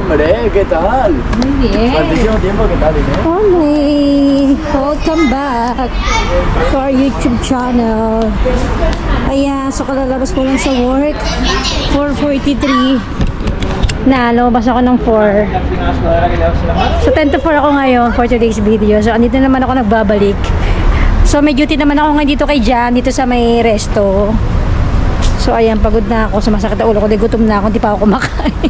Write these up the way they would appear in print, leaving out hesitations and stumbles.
Hombre, ¿qué tal? Muy bien. Cuantísimo tiempo, ¿qué tal, Inés? Hombre, welcome back to our YouTube channel. Ayan, so kalalabas ko lang sa work. 4:43. Na, lumabas ako ng 4. So 10 to 4 ako ngayon for today's video. So andito naman ako nagbabalik. So may duty naman ako ngayon dito kay Jan, dito sa may resto. So ayan, pagod na ako, sumasakit ang ulo ko, gutom na ako, hindi pa ako kumakain.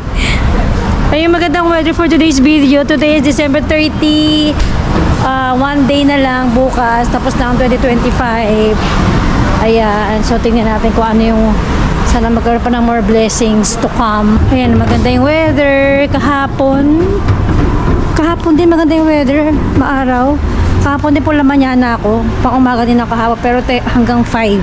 Ayun, magandang weather for today's video. Today is December 30. One day na lang bukas, tapos na ang 2025. Ayan, so tingnan natin kung ano yung, sana magkaroon pa ng more blessings to come. Ayan, maganda yung weather. Kahapon din maganda yung weather, maaraw. Kahapon din po lamanyana ako, pang umaga din ako kahapon, pero hanggang 5.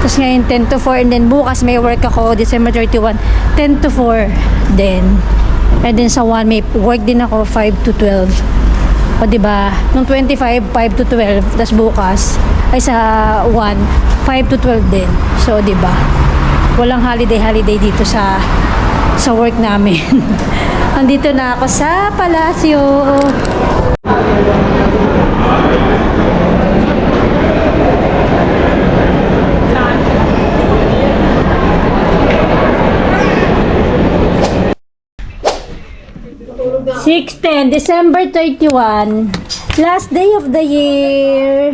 Tapos ngayon 10 to 4, and then bukas may work ako December 31, 10 to 4 din. And then sa 1 may work din ako 5 to 12. O diba, nung 25, 5 to 12, tapos bukas ay sa 1, 5 to 12 din. So diba, walang holiday dito sa work namin. Andito na ako sa Palacio. 6:10, December 31, last day of the year.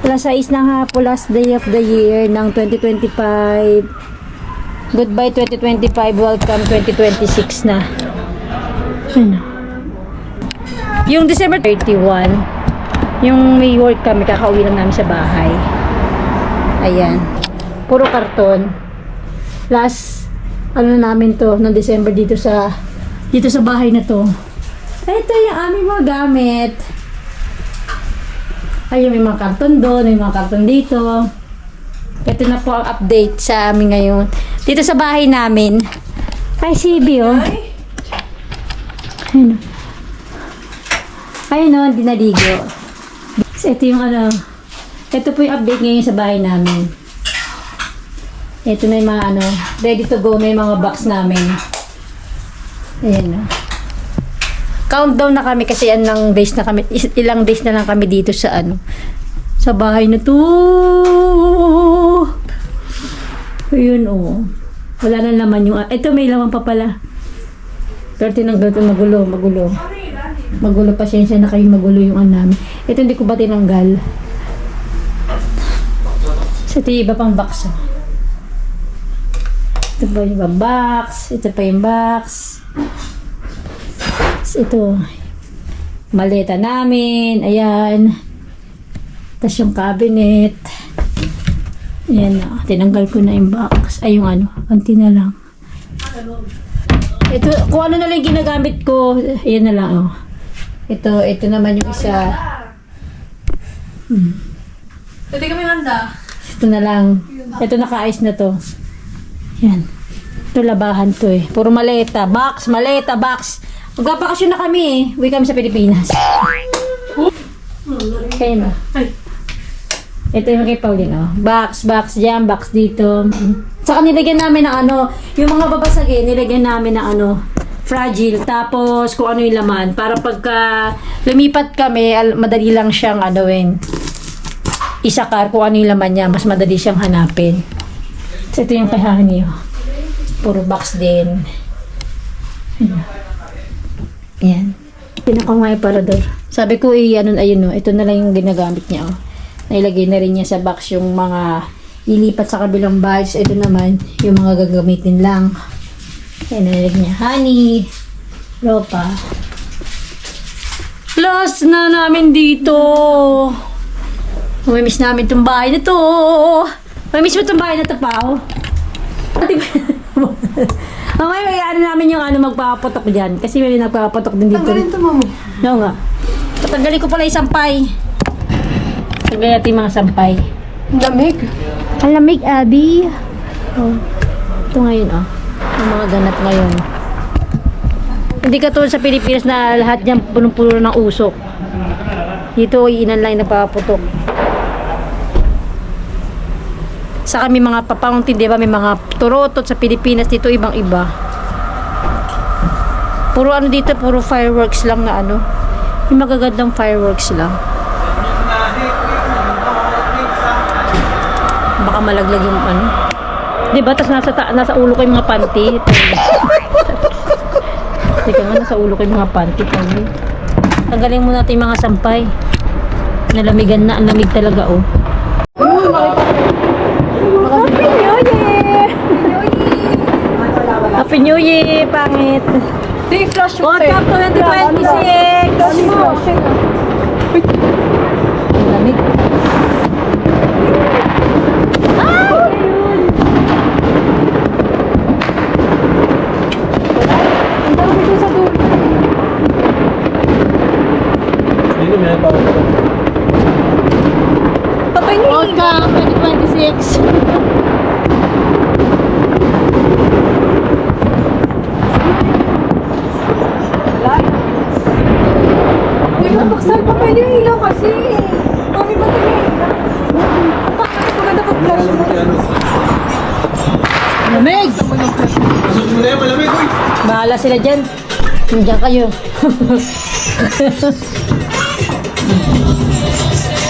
Alas 6 na hapon, last day of the year ng 2025. Goodbye 2025, welcome 2026 na. Ano? Yung December 31, yung may work kami, kakauwi lang namin sa bahay. Ayan, puro karton. Last, ano namin to, noong December dito sa bahay na to. Ito yung aming mga gamit. Ayun, may mga karton doon, may mga karton dito. Ito na po ang update sa amin ngayon. Dito sa bahay namin. Ay, Sibi, oh. Ayun. Ayun, oh, hindi naligo. So, ito yung ano. Ito po yung update ngayon sa bahay namin. Ito na yung mga ano, ready to go na yung mga box namin. Ayan na. Countdown na kami kasi ilang days na lang kami dito sa ano, sa bahay na to. Ayun, oh. Wala na laman yung, ito may laman pa pala. Pero tinanggal ito, magulo, pasensya na kayo, magulo yung ano namin. Ito hindi ko ba tinanggal. So ito yung iba pang box, oh. Ito pa yung iba box, ito pa yung box. Ito, maleta namin, ayan. Tapos yung cabinet. Ayan na, tinanggal ko na yung box. Ay, yung ano, konti na lang. Ito, kung ano na lang ginagamit ko, ayan na lang, oh. Ito naman yung isa. Pwede kami handa. Ito na lang. Ito naka-ice na to. Yan. Ito labahan to eh. Puro maleta, box. Magpapakasyon na kami eh. Uwi kami sa Pilipinas. Kaya ba? Ito yung kay Pauline, oh. Box dyan, box dito. Saka nilagyan namin ng ano, yung mga babasagin, nilagyan namin ng ano, fragile. Tapos kung ano yung laman. Para pagka lumipat kami, madali lang siyang isakar kung ano yung laman niya. Mas madali siyang hanapin. So ito yung kay Honey, oh. Puro box din. Ayan. Pinako nga yung parador. Sabi ko, ayun, oh. Ito na lang yung ginagamit niya, oh. Nailagay na rin niya sa box yung mga ilipat sa kabilang bags. Ito naman, yung mga gagamitin lang. Ayan, nilagay niya. Honey. Ropa. Last na namin dito. Mamimiss namin itong bahay na to. Mamimiss mo itong bahay na to, Pao? Mamaya may namin yung magpapapotok dyan. Kasi may nagpapapotok din dito. Tanggalin to, mami. Oo nga. Tatanggalin ko pala yung sampay. Tanggalin natin yung mga sampay. Lamig. Ang lamig, Abby. Oh. Ito ngayon, oh. Yung mga ganap ngayon. Hindi katulad sa Pilipinas na lahat dyan punong-puno ng usok. Dito, iinan lang yung nagpapapotok. Sa kami mga papauntin, di ba? May mga turotot sa Pilipinas. Dito ibang iba. Puro ano dito, puro fireworks lang na ano. Yung magagandang fireworks lang. Baka malaglag yung ano. Diba? Tapos nasa ulo ko yung mga panty. Teka nga, nasa ulo ko yung mga panty. Tanggalin mo natin yung mga sampay. Nalamigan na. Ang lamig talaga, oh. Happy New Year! Happy New Year, pangit. Flash Welcome to 2026! Ang lamig. Ang dami ko sa dulo. Hindi may parang Patay niyo. Welcome 2026! Uy, mabaksan pa pwede yung ilaw kasi. Mami, ba't yung ilaw? Maganda pag-flash mo. Lamig! Pasok mo na yan, malamig, uy! Bahala sila dyan. Nandiyan kayo.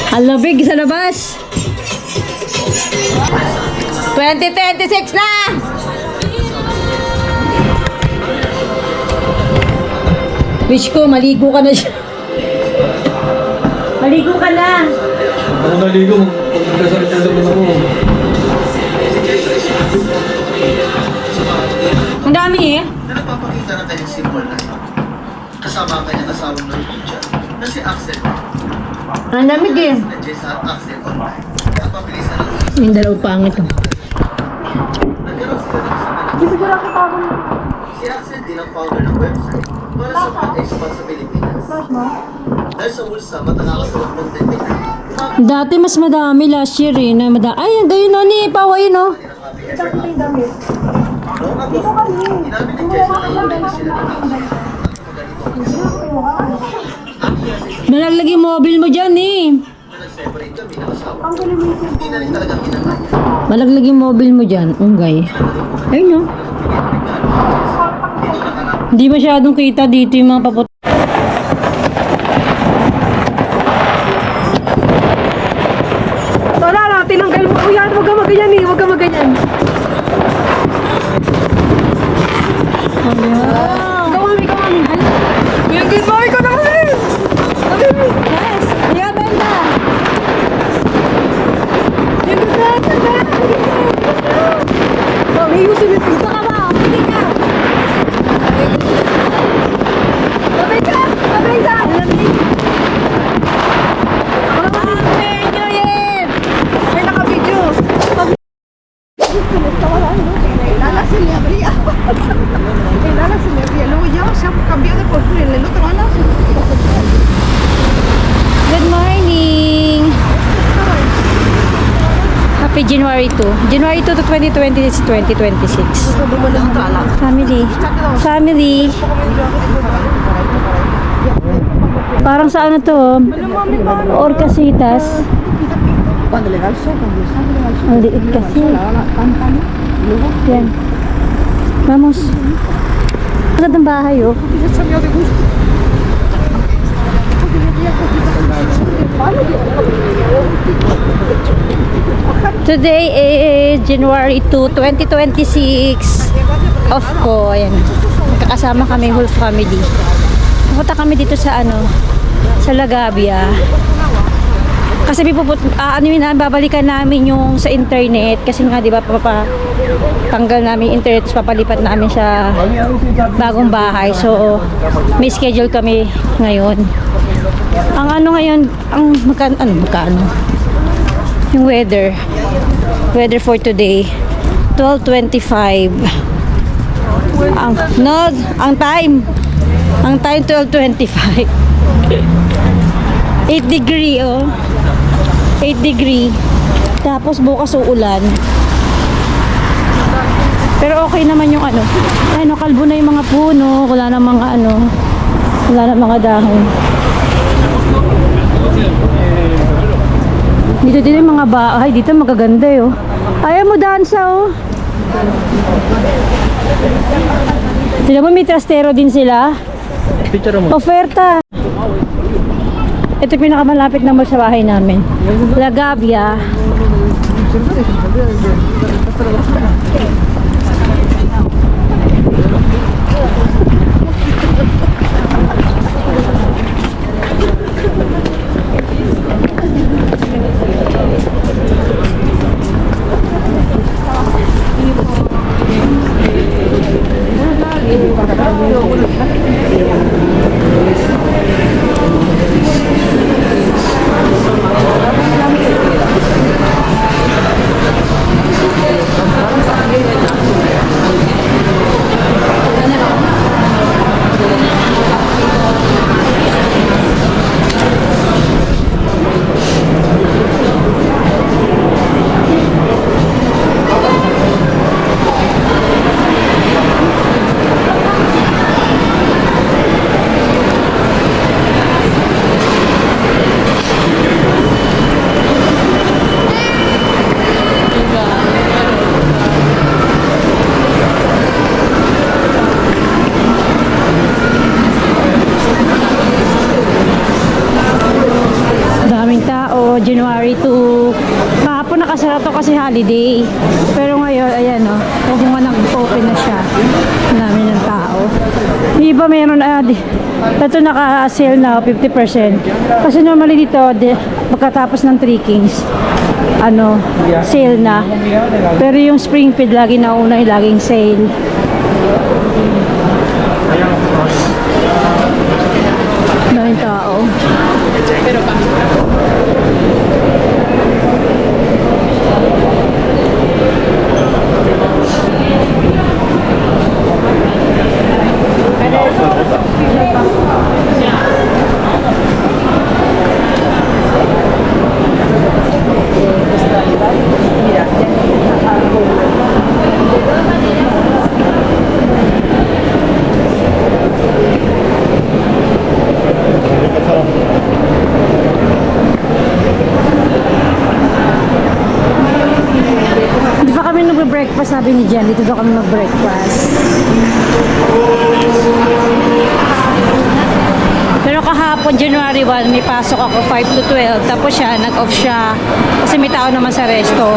Ang labig sa labas. 2026 na! Wish ko, maligo ka na siya. Maligo ka na. Ako naligo, pagkasakit ang dapat ako. Ang dami eh. Na nagpapakita na kanyang simple life. Kasama ang kanyang asawang Norwegian na si Axel. Ang lamig eh. Na Jessa at Axel online. Napabilis na lang. Yung dalawang pangit oh. Nagkaroon sila ng isang anak. Si Axel din ang founder ng website para sa pag-expat sa Pilipinas. Dahil sa ulsa, matangaka sa content nila. Dati mas madami last year eh. Na ay, gayon o ni Pao, ayun o. Noong Agosto, inamin ni Jessa na yung na sila ng Axel. Nalaglag yung mobile mo dyan eh. Na nag-separate kami ng asawa. Hindi na rin talagang kinakaya. Malaglag yung mobile mo dyan. Unggay. Ayun o. Hindi masyadong kita dito yung mga papot. Wala na, tinanggal mo. Uy, huwag ka maganyan eh. Huwag ka maganyan. Ikaw, mami, ikaw, mami. Yung good morning ko naman. Yes! Yeah, Benda! Yung good morning. Mami, yusin mo. Dito ka ba? Hindi ka! Tabay ka! Tabay ka! Happy New Year! Ay, naka-video. Good morning! Happy January 2. January 2 to 2020 is 2026. Family. Family. Parang sa ano to? Orcasitas. Ang liit kasi. Yan. Vamos. Magandang bahay oh. Today is January 2, 2026. Off ko. Ayan. Kakasama kami whole family. Pupunta kami dito sa ano, sa Lagabia. Kasi babalikan namin yung sa internet kasi nga 'di ba tanggal namin yung internet, papalipat namin sa bagong bahay. So may schedule kami ngayon. Ang ano ngayon, ang magkano? Yung weather for today 12:25. Ang time 12:25. 8 degree oh. 8 degree. Tapos bukas uulan. Pero okay naman yung ano. Ano, kalbo na yung mga puno, wala na mga ano. Wala na mga dahon. Dito din yung mga bahay, dito magaganda eh oh. Ayaw mo dansa oh. Sila mo may trastero din sila. Picture mo. Oferta. Ito yung pinakamalapit na mall sa bahay namin. La Gavia. Daming tao, January 2. Kahapon nakasara to kasi holiday. Pero ngayon, ayan o, kung nag-open na siya. Ang dami ng tao. Yung iba meron, ito naka-sale na 50%. Kasi normally dito, pagkatapos ng Three Kings, sale na. Pero yung Springfield, lagi nauna yung laging sale. Daming tao. Hindi pa kami nagbe-breakfast, sabi ni Jan. Dito daw kami mag-breakfast. Pero kahapon, January 1, may pasok ako 5 to 12. Tapos siya, nag-off siya. Kasi may tao naman sa resto.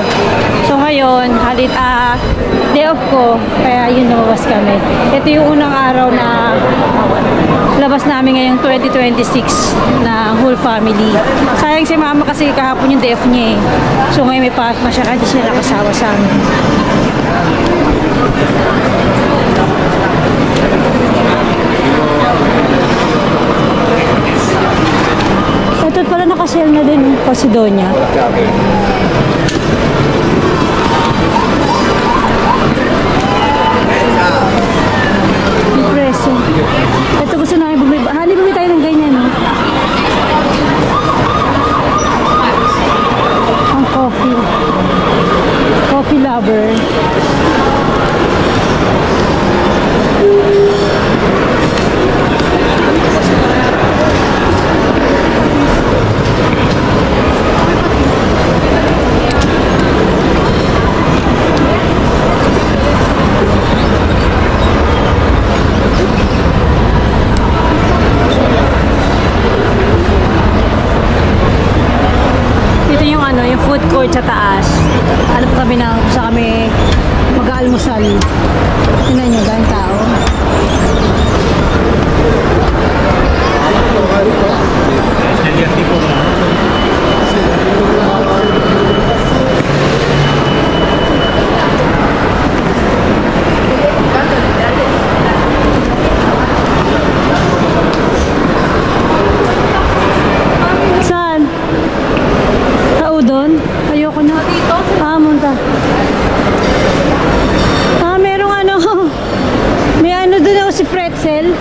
So ngayon, day off ko. Kaya yun, lumabas kami. Ito yung unang araw na labas namin ngayong 2026 na whole family. Sayang si mama kasi kahapon yung day off niya eh. So ngayon may pasok na siya, kaya di siya nakasawa sa amin. Ito pala nakasale na din yung Posidonia. Impressive. Ito gusto namin bumili. Hali bumili tayo ng ganyan, no? Ang coffee. Coffee lover. Ito yung yung food court sa taas. Alam po kami na sa kami mag-aalmusal. Tingnan nyo, dahil tao. Saan? Sa udon? Ayoko na. Dito? Munta. Merong may doon ako si Pretzel.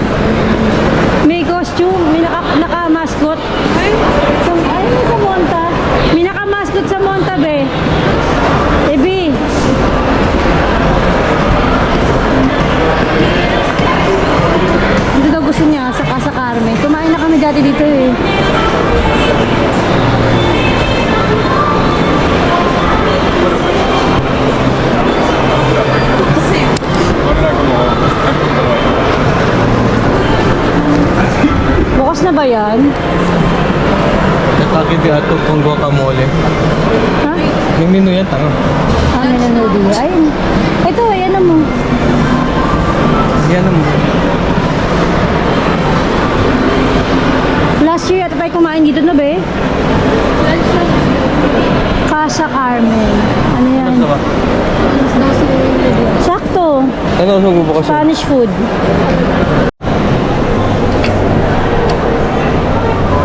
May costume, may naka-mascot. Sa Monta. May naka-mascot sa Monta, be. Ebi. Dito daw gusto niya, sa Casa Carmen. Kumain na kami dati dito eh. na ba yan? Nagkakit di ato kung guacamole. Ha? May menu yan, tanga. Ah, nanonood din. Ayun. Ito, ayan na mo. Yan naman. Last year, ito tayo kumain dito na ba eh? Casa Carmen. Ano yan? Basta ba? Sakto. Ano sa gubo kasi? Spanish food.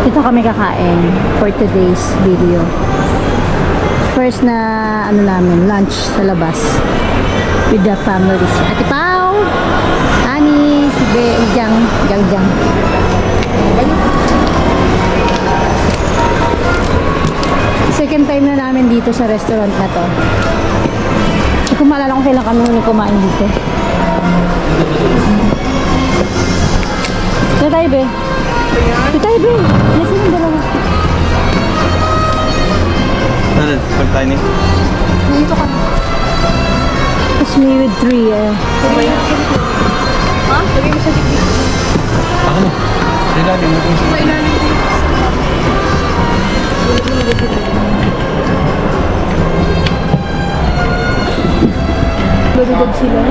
Dito kami kakain for today's video. First na ano namin, lunch sa labas with the family. Ate Pao, Ani, si Be, Jang. Second time na namin dito sa restaurant na to. Hindi ko maalala kung kailan kami huli kumain dito. Ito tayo, Be. Ito tayo, Be. Nasaan yung dalawa? Ano? Pagkain eh. Dito ka. It's me with 3 eh. Ha? Lagay mo sa dikdik. Ako na. Sila, di mo kung Sa ilalim din. Badudog sila.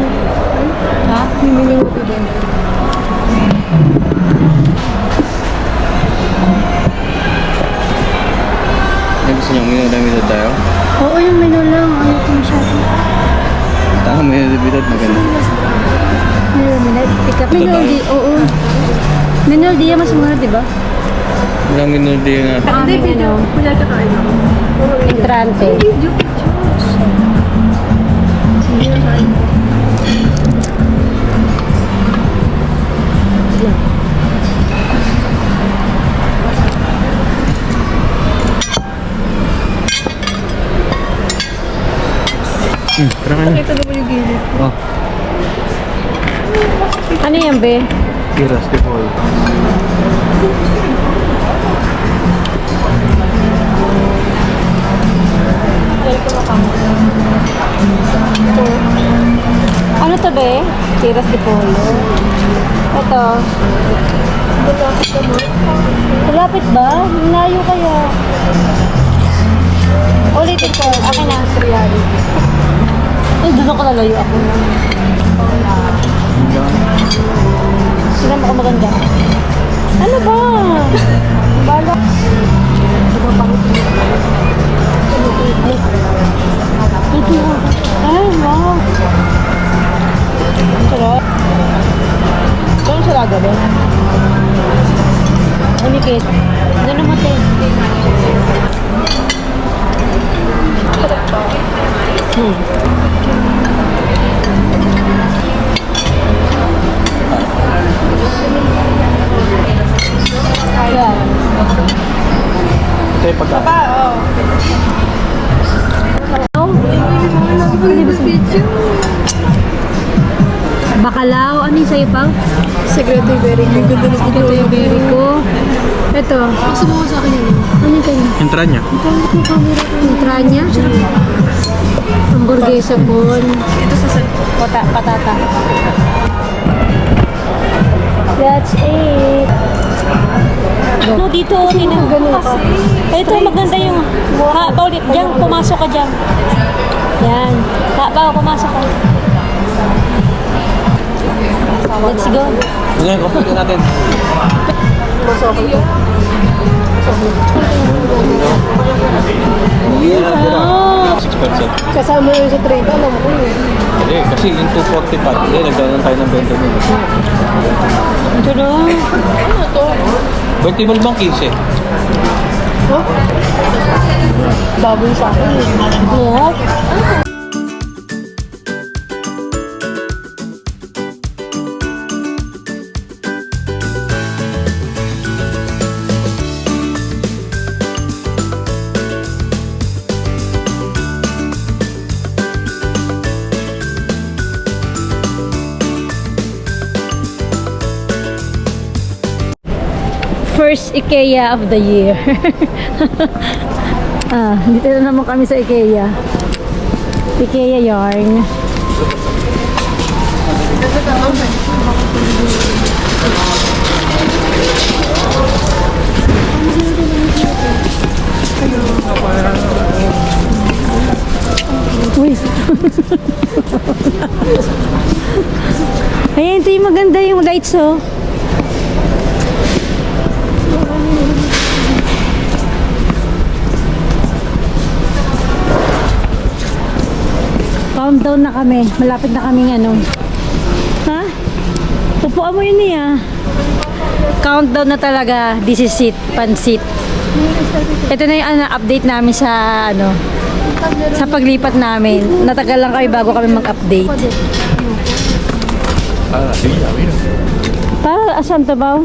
Ha? Himiling mo din. gusto niyo minudamidad tayo? Oo, yung menu lang. Ayaw ko masyado. Tama, minudamidad maganda. Pick up. Menu di, oo. Menu di mas mura, di ba? Walang minudamidad nga. Hindi, video. Kuya ka tayo. Entrante. Video pictures. Sige, tayo. Tara nga. Pakita naman yung gilid. Oh, Ano yan, be? tiras, di po. Ano to, be? Tiras de polo. Ito. Malapit naman. Malapit ba? Layo kaya. Ulitin ko. Akin na. Reality. Ay, doon ako lalayo ako. Sila mo maganda. Ano ba? Bala. Ito. Ay, wow. Sarap. Saan siya lagabi? Unikit. Ano naman ito? Ayan. Ito yung pagkain. Bacalao. Ano yung sa'yo, Pao? Secreto yung very good. Ganda na Ito yung berry ko. Ito. Sumuha sa akin yun. Ano yung kanya? Entranya. Entranya. Hamburguesa con Ito sa sal. patata. That's it. No, dito, tinang ganun pa. Ito, maganda yung... Ha, Paulit, diyan, pumasok ka diyan. Yan. Ha, Pao, pumasok ka. Let's go. Ngayon, kapag natin. Ah, 6%. Kasama yun sa trade. Alam ko yun. Hindi, kasi yung 240 pa. Hindi, nagdaanan tayo ng 20 minutes. ito na. Ano to? Vertible bang 15? Huh? Baboy sa akin. Oo. First IKEA of the year. Dito na naman kami sa IKEA. IKEA yarn. Uy. Ayan, ito yung maganda yung lights, oh. Countdown na kami. Malapit na kaming ano. Ha? Upuan mo yun niya. Countdown na talaga. This is it. Pansit. Ito na yung update namin sa ano. Sa paglipat namin. Natagal lang kami bago kami mag-update. Para asan to ba?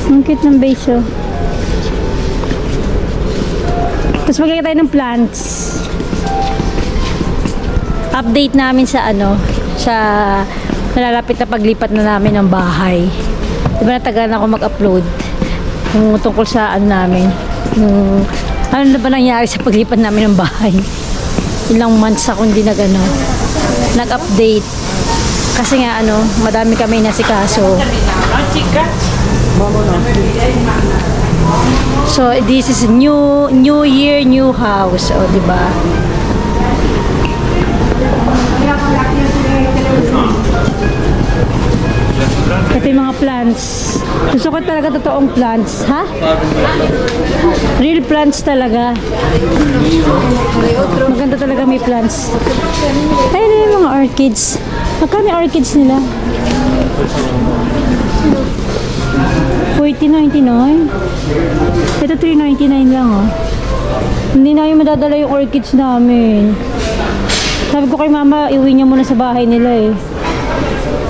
Ang cute ng base, oh. Tapos magkakita tayo ng plants. Update namin sa ano, sa malalapit na paglipat na namin ng bahay. Diba natagal na ako mag-upload yung tungkol sa ano namin, yung ano na ba nangyari sa paglipat namin ng bahay. Ilang months ako hindi nag-update. Kasi nga ano, madami kami nasikaso. So this is new year, new house, oh, di ba? Ito yung mga plants. Gusto ko talaga totoong plants, ha? Real plants talaga. Maganda talaga may plants. Ayun na yung mga orchids. Magkano yung orchids nila? $14.99. Ito $3.99 lang, oh. Hindi namin madadala yung orchids namin. Sabi ko kay mama, iuwi niya muna sa bahay nila, eh.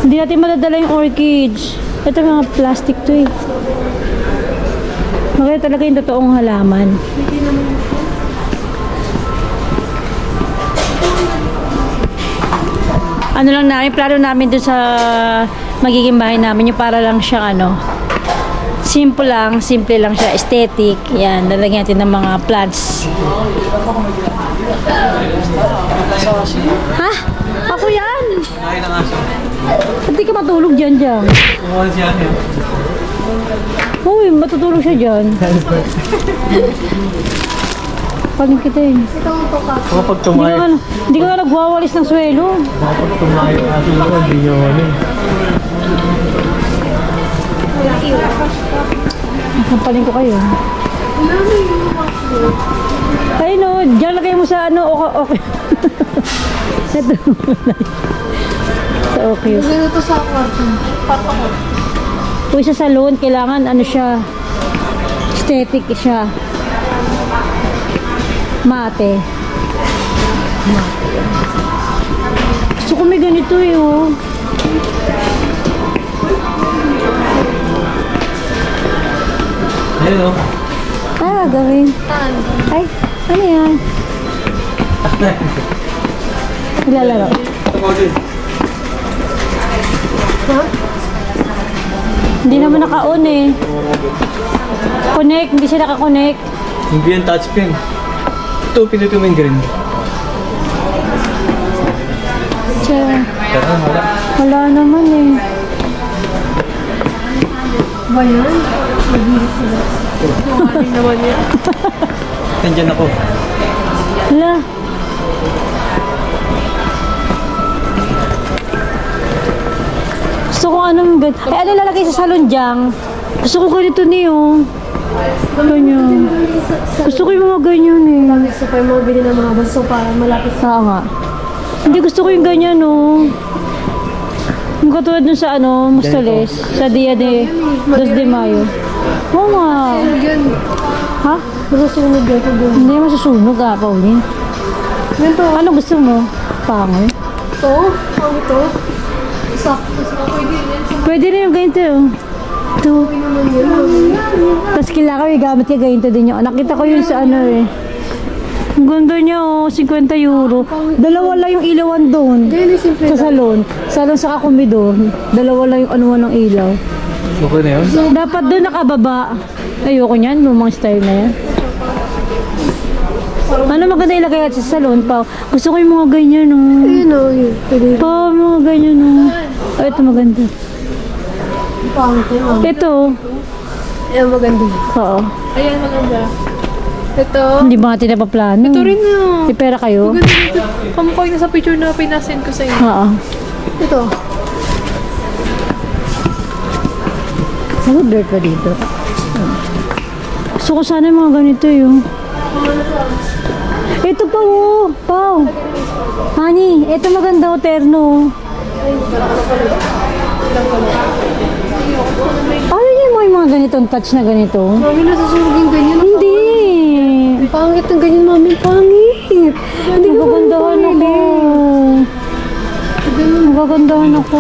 Hindi natin madadala yung orchids. Ito mga plastic to, eh. Maganda talaga yung totoong halaman. Ano lang namin, plano namin dun sa magiging bahay namin, yung para lang siyang ano, simple lang siya, aesthetic. Yan, lalagyan natin ng mga plants. Ha? Ako yan! Ay, ng aso. Hindi ka matulog dyan. Kumuha siya niya. Uy, matutulog siya dyan. Paling kita eh. Kapag tumayo. Hindi ka nagwawalis ng swelo. Kapag tumayo yung aso ko, hindi nyo ano. Sampalin ko kayo. Ay no, dyan lagay mo sa ano, okay. Ito. Sa okay. Ito sa kwarto. Papa ko. Uy, sa salon, kailangan ano siya, aesthetic siya. Mate. Gusto ko may ganito eh, oh. Hello. Ah, gawin. Ay, ano yan? Nilalaro. Hindi naman naka-on eh. Connect, hindi siya naka-connect. Hindi yan touchscreen. Ito, pinuto mo yung green. Tiyan. Pero wala. Wala naman eh. Ba yan? Mag-ilis sila. Kumaling naman yan. Nandyan ako. Wala. Gusto ko anong bed. Ay, ano lalagay sa salon dyan? Gusto ko ganito niyo. Ganyan. Gusto ko yung mga ganyan eh. Gusto ko yung mga bili ng mga baso para malapit sa... Oo nga. Hindi gusto ko yung ganyan, no. Yung katulad dun sa ano, Mustales, sa Dia de 2 de Mayo. Oo nga. Yan. Ha? Masusunod yan. Hindi masusunog, Pauline. Ganito. Ano gusto mo? Pangit. Ito? Ang ito? Sakto. Pwede yan. Pwede rin yung ganito. Ito. Pwede naman yan. Tapos kailangan may gamit ka ganito din yung. Nakita ko yun sa ano eh. Ang ganda niya, oh, 50 euro. Dalawa lang yung ilawan doon. Hindi, simple Sa salon. Salon sa kakumidor. Dalawa lang yung anuman ng ilaw. Okay na yun? Dapat doon nakababa. Ayoko niyan, lumang style na yan. Ano maganda ilagay at sa salon, pa? Gusto ko yung mga ganyan, oh. Ayun o, yun. Pwede. Pa, mga ganyan, oh. Oh, ito maganda. pangit yun, mami. Ito. Ayan, maganda. Oo. Ayan, maganda. Ito. Hindi ba natin napaplano? Ito rin na. May pera kayo? Maganda dito. Kamukha yung nasa picture na pinasend ko sa inyo. Oo. Ito. Mag-blur pa dito. Gusto ko sana yung mga ganito yung. Ito pa oh. Pao. Honey, ito maganda o terno. Ayaw niyo mo yung mga ganitong touch na ganito? Mami, nasusunog yung ganyan. Hindi. Ang pangit ng ganyan, mami. Pangit. Hindi ko Magagandahan ako. Magagandahan ako.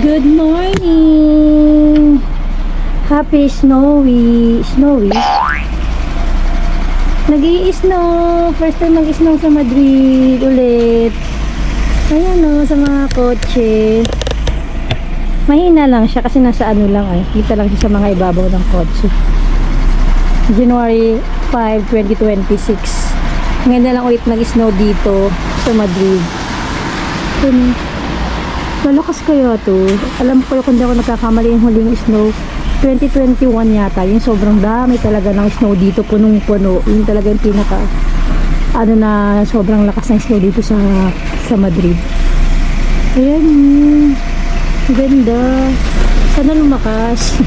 Good morning. Happy snowy. Nag-i-snow. First time mag-snow sa Madrid ulit. Ayan o, sa mga kotse. Mahina lang siya kasi nasa ano lang eh. Kita lang siya sa mga ibabaw ng kotse. January 5, 2026. Ngayon na lang ulit nag-snow dito sa Madrid. Yun. Lalakas kaya to. Alam ko kung di ako nagkakamali yung huling snow. 2021 yata. Yung sobrang dami talaga ng snow dito. Punong-puno. Yung talaga yung pinaka ano na sobrang lakas ng snow dito sa Madrid. Ayan. Ganda. Sana lumakas.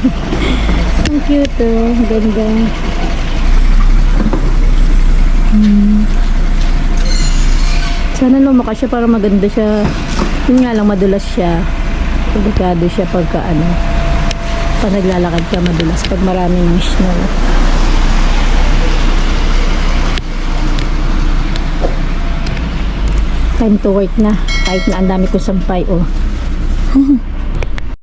Ang cute oh. Ganda. Sana lumakas siya para maganda siya. Yun nga lang, madulas siya. Delikado siya pagka ano. Pag naglalakad ka, madulas. Pag marami ng snow. Time to work na. Kahit na ang dami ko sampay, oh.